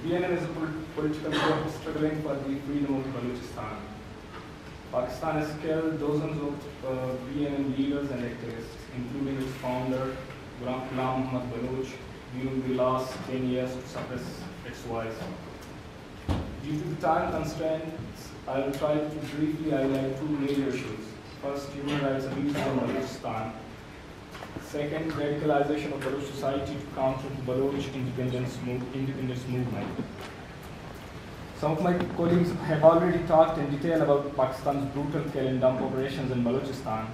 BNN is a political group struggling for the freedom of Balochistan. Pakistan has killed dozens of BNN leaders and activists, including its founder, Hammal Baluch, during the last 10 years to suppress its voice. Due to the time constraints, I will try to briefly highlight two major issues. First, human rights abuses in Balochistan. Second, radicalization of Baluch society to counter the Baluch independence movement. Some of my colleagues have already talked in detail about Pakistan's brutal kill and dump operations in Balochistan.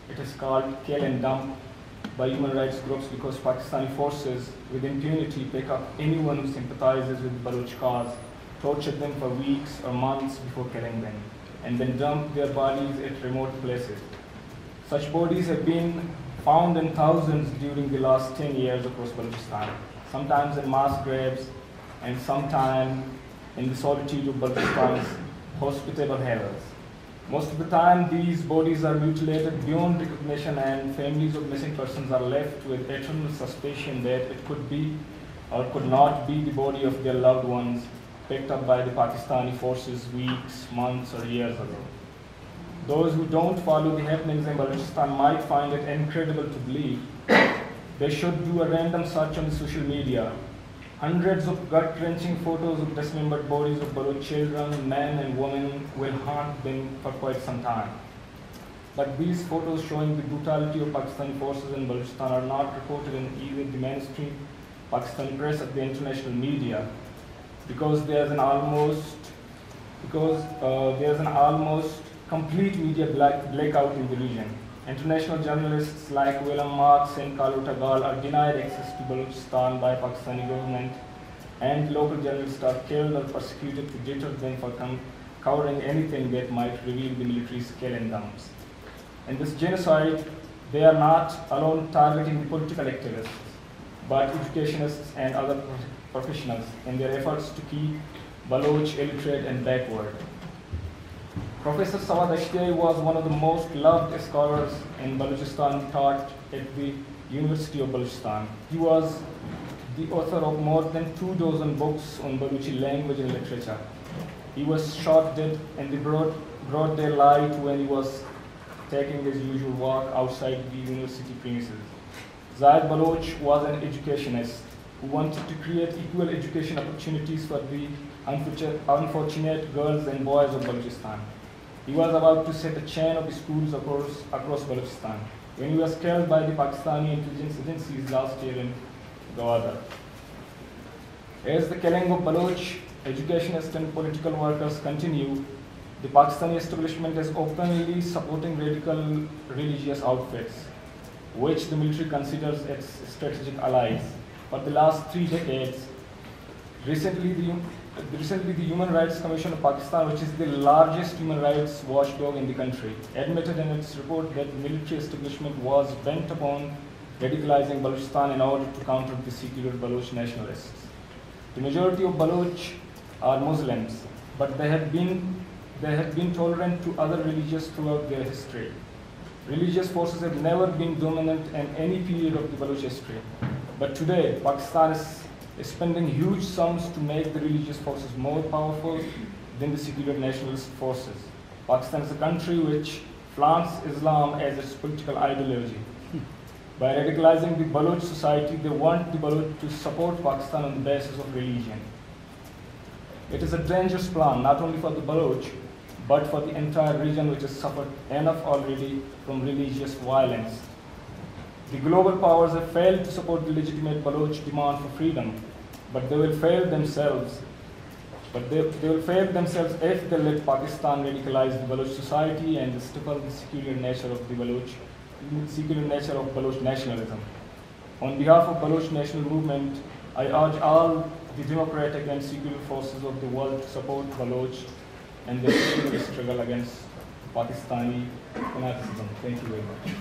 It is called kill and dump by human rights groups because Pakistani forces with impunity pick up anyone who sympathizes with the Baluch cause, torture them for weeks or months before killing them, and then dump their bodies at remote places. Such bodies have been found in thousands during the last 10 years across Balochistan, sometimes in mass graves and sometimes in the solitude of Balochistan's hospitable havens. Most of the time, these bodies are mutilated beyond recognition, and families of missing persons are left with eternal suspicion that it could be or could not be the body of their loved ones picked up by the Pakistani forces weeks, months, or years ago. Those who don't follow the happenings in Balochistan might find it incredible to believe. They should do a random search on the social media. Hundreds of gut-wrenching photos of dismembered bodies of Baluch children, men and women will haunt them for quite some time. But these photos showing the brutality of Pakistani forces in Balochistan are not reported in either the mainstream Pakistani press or the international media because there's an almost complete media blackout in the region. International journalists like Willem Marx and Kalutagal are denied access to Balochistan by Pakistani government, and local journalists are killed or persecuted to deter them for covering anything that might reveal the military's kill and dumps. In this genocide, they are not alone targeting the political activists, but educationists and other professionals in their efforts to keep Baloch illiterate and backward. Professor Sawad Ashtiai was one of the most loved scholars in Balochistan, taught at the University of Balochistan. He was the author of more than 24 books on Baluchi language and literature. He was shot dead in the broad daylight when he was taking his usual walk outside the university premises. Zaid Baloch was an educationist who wanted to create equal education opportunities for the unfortunate girls and boys of Balochistan. He was about to set a chain of schools across Balochistan when he was killed by the Pakistani intelligence agencies last year in Gwadar. As the killing of Baloch educationists and political workers continue, the Pakistani establishment is openly supporting radical religious outfits, which the military considers its strategic allies. For the last 3 decades, recently the Human Rights Commission of Pakistan, which is the largest human rights watchdog in the country, admitted in its report that the military establishment was bent upon radicalizing Balochistan in order to counter the secular Baloch nationalists. The majority of Baloch are Muslims, but they have been tolerant to other religions throughout their history. Religious forces have never been dominant in any period of the Baloch history. But today, Pakistan is spending huge sums to make the religious forces more powerful than the secular nationalist forces. Pakistan is a country which flaunts Islam as its political ideology. By radicalizing the Baluch society, they want the Baluch to support Pakistan on the basis of religion. It is a dangerous plan, not only for the Baluch, but for the entire region, which has suffered enough already from religious violence. The global powers have failed to support the legitimate Baloch demand for freedom, but they will fail themselves. They will fail themselves if they let Pakistan radicalize the Baloch society and stifle the secular nature of Baloch nationalism. On behalf of Baloch national movement, I urge all the democratic and secular forces of the world to support Baloch and their secular struggle against Pakistani fanaticism. Thank you very much.